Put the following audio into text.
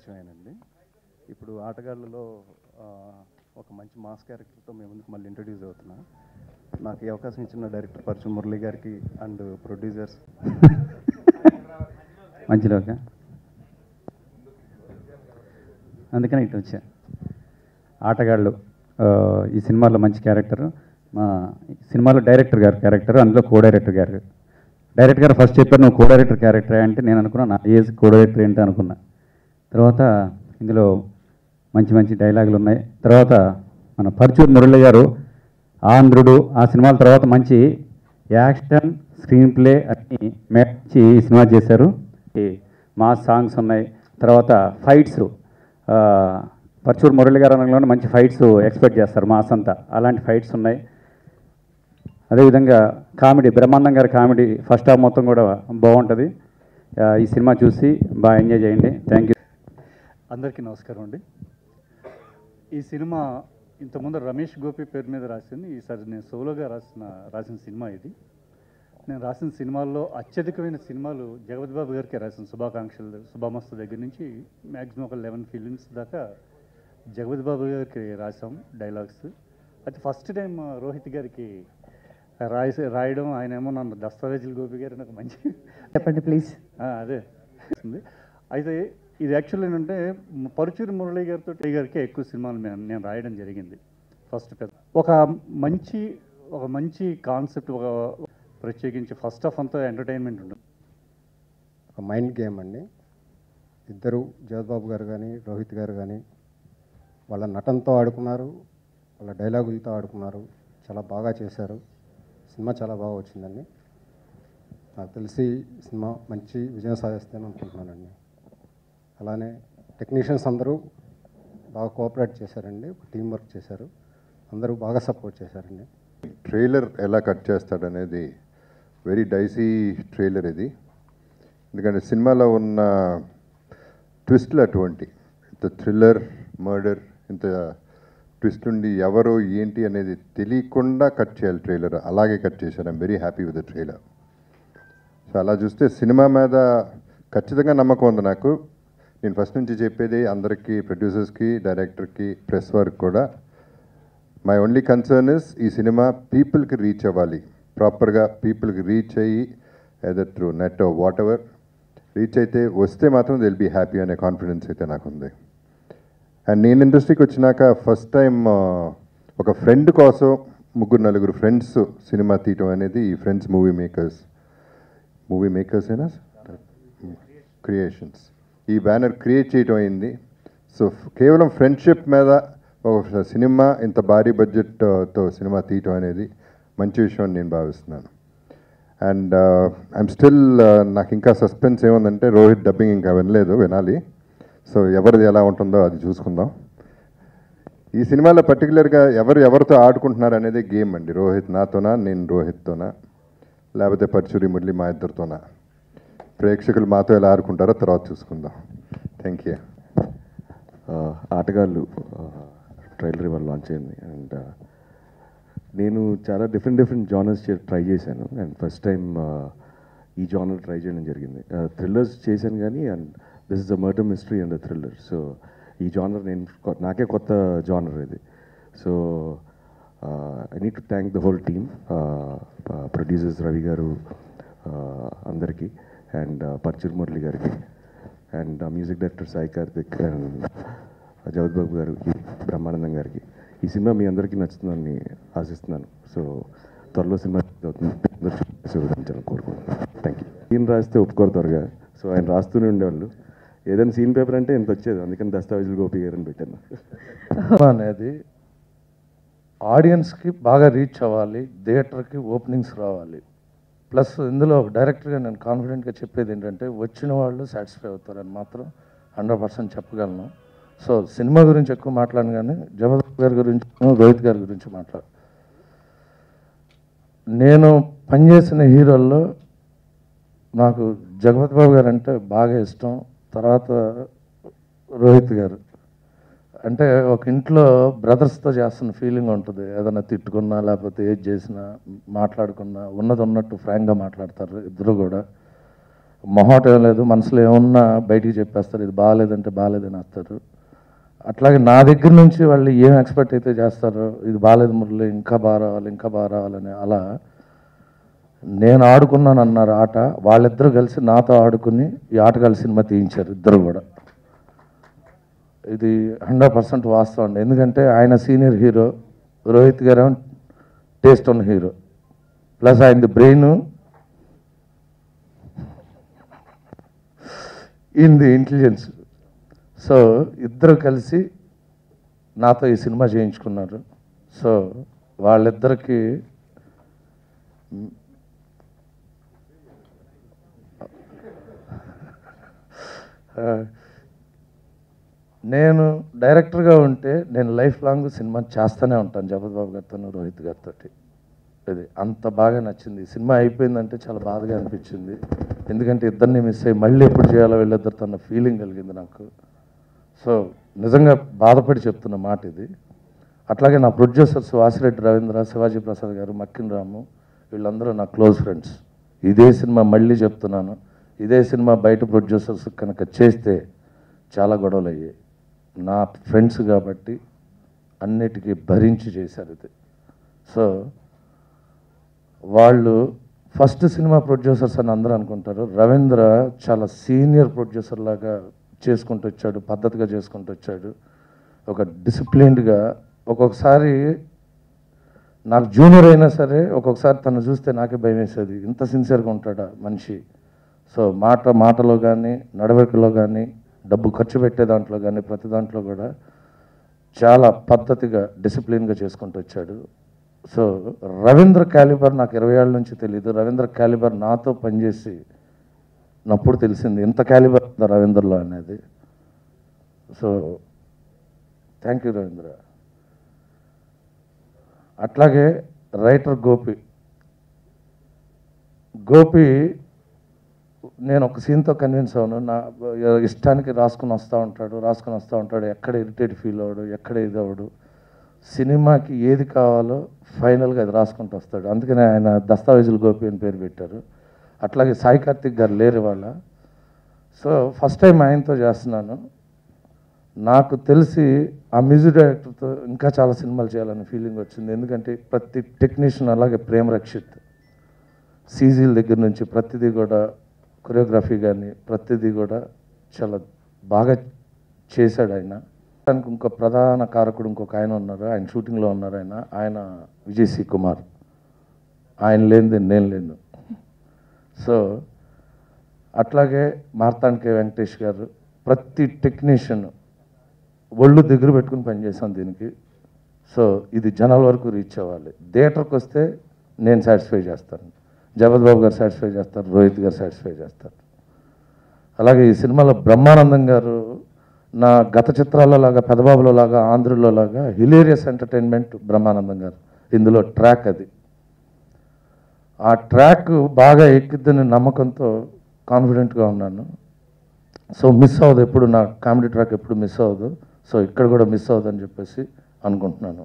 పరిచయం అయినండి. ఇప్పుడు ఆటగాళ్ళలో ఒక మంచి మాస్ క్యారెక్టర్తో మేము ముందుకు మళ్ళీ ఇంట్రడ్యూస్ అవుతున్నా. నాకు ఈ అవకాశం ఇచ్చిన డైరెక్టర్ పరచూరు మురళి గారికి అండ్ ప్రొడ్యూసర్స్ మంచిలోక అందుకని ఇటు వచ్చా. ఆటగాళ్ళు ఈ సినిమాలో మంచి క్యారెక్టర్, మా సినిమాలో డైరెక్టర్ గారు క్యారెక్టర్, అందులో కో డైరెక్టర్ గారు. డైరెక్టర్ గారు ఫస్ట్ చెప్పారు నువ్వు కో డైరెక్టర్ క్యారెక్టర్ అంటే నేను అనుకున్నా నా ఏజ్ కో డైరెక్టర్ ఏంటి అనుకున్నా. తర్వాత ఇందులో మంచి మంచి డైలాగులు ఉన్నాయి. తర్వాత మన పరచూరు మురళి గారు ఆంధ్రుడు ఆ సినిమాల తర్వాత మంచి యాక్షన్ స్క్రీన్ ప్లే అన్ని మంచి సినిమా చేశారు. మా సాంగ్స్ ఉన్నాయి. తర్వాత ఫైట్స్ పరచూరు మురళి గారు అనగానే మంచి ఫైట్స్ ఎక్స్పెక్ట్ చేస్తారు మాస్ అంతా, అలాంటి ఫైట్స్ ఉన్నాయి. అదేవిధంగా కామెడీ బ్రహ్మానందం గారి కామెడీ ఫస్ట్ హాఫ్ మొత్తం కూడా బాగుంటుంది. ఈ సినిమా చూసి బాగా ఎంజాయ్ చేయండి. Thank you. అందరికీ నమస్కారం అండి. ఈ సినిమా ఇంతకుముందు రమేష్ గోపి పేరు మీద రాసింది, ఈసారి నేను సోలోగా రాసిన సినిమా ఇది. నేను రాసిన సినిమాల్లో అత్యధికమైన సినిమాలు జగపతి బాబు గారికి రాసిన శుభాకాంక్షలు శుభమస్తు దగ్గర నుంచి మ్యాక్సిమం ఒక 11 ఫిలిమ్స్ దాకా జగపతి బాబు గారికి రాసాం డైలాగ్స్. అది ఫస్ట్ టైం రోహిత్ గారికి రాయడం, ఆయన ఏమో నన్ను దస్తావేజులు గోపి గారు నాకు మంచి చెప్పండి ప్లీజ్. అదే అయితే ఇది యాక్చువల్ ఏంటంటే పరచూరు మురళి గారితో గారికి ఎక్కువ సినిమాలు నేను రాయడం జరిగింది. ఫస్ట్ ఒక మంచి కాన్సెప్ట్, ఒక ప్రత్యేకించి ఫస్ట్ హాఫ్ అంతా ఎంటర్టైన్మెంట్ ఉంటుంది. ఒక మైండ్ గేమ్ అండి. ఇద్దరు జగద్బాబు గారు కానీ రోహిత్ గారు కానీ వాళ్ళ నటనతో ఆడుకున్నారు, వాళ్ళ డైలాగులతో ఆడుకున్నారు, చాలా బాగా చేశారు. సినిమా చాలా బాగా వచ్చిందండి. నాకు తెలిసి సినిమా మంచి విజయం సాధిస్తానని అనుకుంటున్నానండి. అలానే టెక్నీషియన్స్ అందరూ బాగా కోఆపరేట్ చేశారండి, టీం వర్క్ చేశారు, అందరూ బాగా సపోర్ట్ చేశారండి. ట్రైలర్ ఎలా కట్ చేస్తాడనేది వెరీ డైసీ ట్రైలర్ ఇది. ఎందుకంటే సినిమాలో ఉన్న ట్విస్ట్లు అటువంటి, ఇంత థ్రిల్లర్ మర్డర్ ఇంత ట్విస్ట్ ఉండి ఎవరో ఏంటి అనేది తెలియకుండా కట్ చేయాలి ట్రైలర్. అలాగే కట్ చేశారు. I'm very happy with the trailer. So అలా చూస్తే సినిమా మీద ఖచ్చితంగా నమ్మకం ఉంది నాకు. నేను ఫస్ట్ నుంచి చెప్పేది అందరికీ, ప్రొడ్యూసర్స్కి, డైరెక్టర్కి, ప్రెస్ వర్క్ కూడా, మై ఓన్లీ కన్సర్న్ ఇస్ ఈ సినిమా పీపుల్కి రీచ్ అవ్వాలి. ప్రాపర్గా పీపుల్కి రీచ్ అయ్యి either through net what ever reach అయితే వస్తే మాత్రం దే విల్ బీ హ్యాపీ అనే కాన్ఫిడెన్స్ అయితే నాకు ఉంది. అండ్ నేను ఇండస్ట్రీకి వచ్చినాక ఫస్ట్ టైం ఒక ఫ్రెండ్ కోసం 3-4 ఫ్రెండ్స్ సినిమా తీయటం అనేది ఈ ఫ్రెండ్స్ మూవీ మేకర్స్ అయినా క్రియేషన్స్ ఈ బ్యానర్ క్రియేట్ చేయటం అయింది. సో కేవలం ఫ్రెండ్షిప్ మీద ఒక సినిమా ఇంత భారీ బడ్జెట్తో సినిమా తీయటం అనేది మంచి విషయం అని నేను భావిస్తున్నాను. అండ్ ఐఎమ్ స్టిల్ నాకు ఇంకా సస్పెన్స్ ఏముందంటే రోహిత్ డబ్బింగ్ ఇంకా వినాలి. సో ఎవరిది ఎలా ఉంటుందో అది చూసుకుందాం. ఈ సినిమాలో పర్టికులర్గా ఎవరితో ఆడుకుంటున్నారు అనేది గేమ్ అండి. రోహిత్ నాతోనా, నేను రోహిత్తోనా, లేకపోతే పరచూరి మురళి మా ఇద్దరితోనా, ప్రేక్షకులు మాతో ఎలా ఆడుకుంటారో తర్వాత చూసుకుందాం. Thank you. ఆటగాళ్ళు ట్రైలర్ ఇవాళ లాంచ్ అయింది. అండ్ నేను చాలా డిఫరెంట్ జానర్స్ ట్రై చేశాను. అండ్ ఫస్ట్ టైం ఈ జానర్ ట్రై చేయడం జరిగింది. థ్రిల్లర్స్ చేశాను కానీ, and this is a murder mystery and the thriller. So ఈ జానర్ నాకే కొత్త జానర్ ఇది. So I need to thank the whole team, producers Ravi గారు అందరికీ, అండ్ పరచూరు మురళి గారికి, and music director Sai Karthik, and జగత్ బాబు గారికి, బ్రహ్మానందం గారికి. ఈ సినిమా మీ అందరికీ నచ్చుతుందని ఆశిస్తున్నాను. సో త్వరలో సినిమా అవుతుంది కోరుకుంటున్నాను. Thank you. సీన్ రాస్తే ఒప్పుకోరు త్వరగా. సో ఆయన రాస్తూనే ఉండేవాళ్ళు. ఏదైనా సీన్ పేపర్ అంటే ఎంత వచ్చేది, అందుకని దస్తావేజులు గోపి గారిని పెట్టాను. అనేది ఆడియన్స్కి బాగా రీచ్ అవ్వాలి, థియేటర్కి ఓపెనింగ్స్ రావాలి. ప్లస్ ఇందులో ఒక డైరెక్టర్గా నేను కాన్ఫిడెంట్గా చెప్పేది ఏంటంటే వచ్చిన వాళ్ళు సాటిస్ఫై అవుతారని మాత్రం 100% చెప్పగలను. సో సినిమా గురించి ఎక్కువ మాట్లాడను కానీ జగపతి గారి గురించి, రోహిత్ గారి గురించి నేను పనిచేసిన హీరోల్లో నాకు జగపతి బాబు గారు అంటే బాగా ఇష్టం. తర్వాత రోహిత్ గారు అంటే ఒక ఇంట్లో బ్రదర్స్తో చేస్తున్న ఫీలింగ్ ఉంటుంది. ఏదైనా తిట్టుకున్నా లేకపోతే ఏది చేసినా మాట్లాడుకున్నా ఉన్నది ఉన్నట్టు ఫ్రాంక్గా మాట్లాడతారు ఇద్దరు కూడా. మొహటం లేదు, మనసులో ఏమున్నా బయటికి చెప్పేస్తారు, ఇది బాగాలేదంటే బాగాలేదని వస్తారు. అట్లాగే నా దగ్గర నుంచి వాళ్ళు ఏం ఎక్స్పెక్ట్ అయితే చేస్తారో, ఇది బాగాలేదు మురళి, ఇంకా బాగా రావాలి, ఇంకా బాగా రావాలని, అలా నేను ఆడుకున్నాను అన్నారు ఆట. వాళ్ళిద్దరూ కలిసి నాతో ఆడుకుని ఈ ఆటగాళ్ళ సినిమా తీయించారు ఇద్దరు కూడా. ఇది 100% వాస్తవం అండి. ఎందుకంటే ఆయన సీనియర్ హీరో, రోహిత్ గారు టేస్ట్ ఉన్న హీరో, ప్లస్ ఆయనది బ్రెయిన్, ఈయనది ఇంటెలిజెన్స్. సో ఇద్దరు కలిసి నాతో ఈ సినిమా చేయించుకున్నారు. సో వాళ్ళిద్దరికి నేను డైరెక్టర్గా ఉంటే నేను లైఫ్ లాంగ్ సినిమా చేస్తూనే ఉంటాను జగపతి బాబు గారితో, రోహిత్ గారితో. ఇది అంత బాగా నచ్చింది. సినిమా అయిపోయిందంటే చాలా బాధగా అనిపించింది. ఎందుకంటే ఇద్దరిని మిస్ అయ్యి మళ్ళీ ఎప్పుడు చేయాలో వీళ్ళిద్దరితో అన్న ఫీలింగ్ కలిగింది నాకు. సో నిజంగా బాధపడి చెప్తున్న మాట ఇది. అట్లాగే నా ప్రొడ్యూసర్స్ వాసిరెడ్డి రవీంద్ర, శివాజీ ప్రసాద్ గారు, మక్కిన రాము, వీళ్ళందరూ నా క్లోజ్ ఫ్రెండ్స్. ఇదే సినిమా మళ్ళీ చెప్తున్నాను, ఇదే సినిమా బయట ప్రొడ్యూసర్స్ కనుక చేస్తే చాలా గొడవలు అయ్యాయి. నా ఫ్రెండ్స్ కాబట్టి అన్నిటికీ భరించి చేశారు ఇది. సో వాళ్ళు ఫస్ట్ సినిమా ప్రొడ్యూసర్స్ అని అందరూ అనుకుంటారు. రవీంద్ర చాలా సీనియర్ ప్రొడ్యూసర్ లాగా చేసుకుంటూ వచ్చాడు, పద్ధతిగా చేసుకుంటూ వచ్చాడు, ఒక డిసిప్లిన్డ్గా. ఒక్కొక్కసారి నాకు జూనియర్ అయినా సరే ఒక్కొక్కసారి తను చూస్తే నాకే భయం వేసేది, ఇంత సిన్సియర్గా ఉంటాడా మనిషి. సో మాటలో కానీ, నడవడికలో కానీ, డబ్బు ఖర్చు పెట్టే దాంట్లో కానీ, ప్రతి దాంట్లో కూడా చాలా పద్ధతిగా డిసిప్లిన్గా చేసుకుంటూ వచ్చాడు. సో రవీంద్ర క్యాలిబర్ నాకు 20 ఏళ్ళ నుంచి తెలియదు. రవీంద్ర క్యాలిబర్ నాతో పనిచేసి నప్పుడు తెలిసింది ఇంత క్యాలిబర్ రవీంద్రలో అనేది. So thank you Ravindra. అట్లాగే రైటర్ గోపి నేను ఒక సీన్తో కన్విన్స్ అవును. నా ఇష్టానికి రాసుకుని వస్తూ ఉంటాడు, ఎక్కడ ఇరిటేట్ ఫీల్ అవ్వడు, ఎక్కడ ఇది అవ్వడు. సినిమాకి ఏది కావాలో ఫైనల్గా అది రాసుకుంటూ వస్తాడు. అందుకనే ఆయన దస్తావేజులు గోపి అని పేరు పెట్టారు. అట్లాగే సాయి కార్తిక్ గారు లేరు వాళ్ళ. సో ఫస్ట్ టైం ఆయనతో చేస్తున్నాను. నాకు తెలిసి ఆ మ్యూజిక్ డైరెక్టర్తో ఇంకా చాలా సినిమాలు చేయాలనే ఫీలింగ్ వచ్చింది. ఎందుకంటే ప్రతి టెక్నీషియన్, అలాగే ప్రేమ్ రక్షిత్, సీజీల దగ్గర నుంచి ప్రతిదీ కూడా, కొరియోగ్రఫీ కానీ ప్రతిదీ కూడా చాలా బాగా చేశాడు ఆయన. ఇంకో ప్రధాన కారకుడు ఇంకొక ఆయన ఉన్నారు, ఆయన షూటింగ్లో ఉన్నారు. ఆయన విజయ్ సి కుమార్. ఆయన లేనిది నేను లేను. సో అట్లాగే మార్తాండ్ కే వెంకటేష్ గారు, ప్రతి టెక్నీషియన్ ఒళ్ళు దగ్గర పెట్టుకుని పనిచేసాం దీనికి. సో ఇది జనాల వరకు రీచ్ అవ్వాలి. థియేటర్కి వస్తే నేను సాటిస్ఫై చేస్తాను, జగపతి బాబు గారు సాటిస్ఫై చేస్తారు, రోహిత్ గారు సాటిస్ఫై చేస్తారు. అలాగే ఈ సినిమాలో బ్రహ్మానందం గారు నా గత చిత్రాల్లో లాగా, పెదబాబులో లాగా, ఆంధ్రలో లాగా హిలేరియస్ ఎంటర్టైన్మెంట్ బ్రహ్మానందం గారు. ఇందులో ట్రాక్ అది, ఆ ట్రాక్ బాగా ఎక్కిద్దని నమ్మకంతో కాన్ఫిడెంట్గా ఉన్నాను. సో మిస్ అవ్వదు ఎప్పుడు, నా కామెడీ ట్రాక్ ఎప్పుడు మిస్ అవ్వదు. సో ఇక్కడ కూడా మిస్ అవ్వదని చెప్పేసి అనుకుంటున్నాను.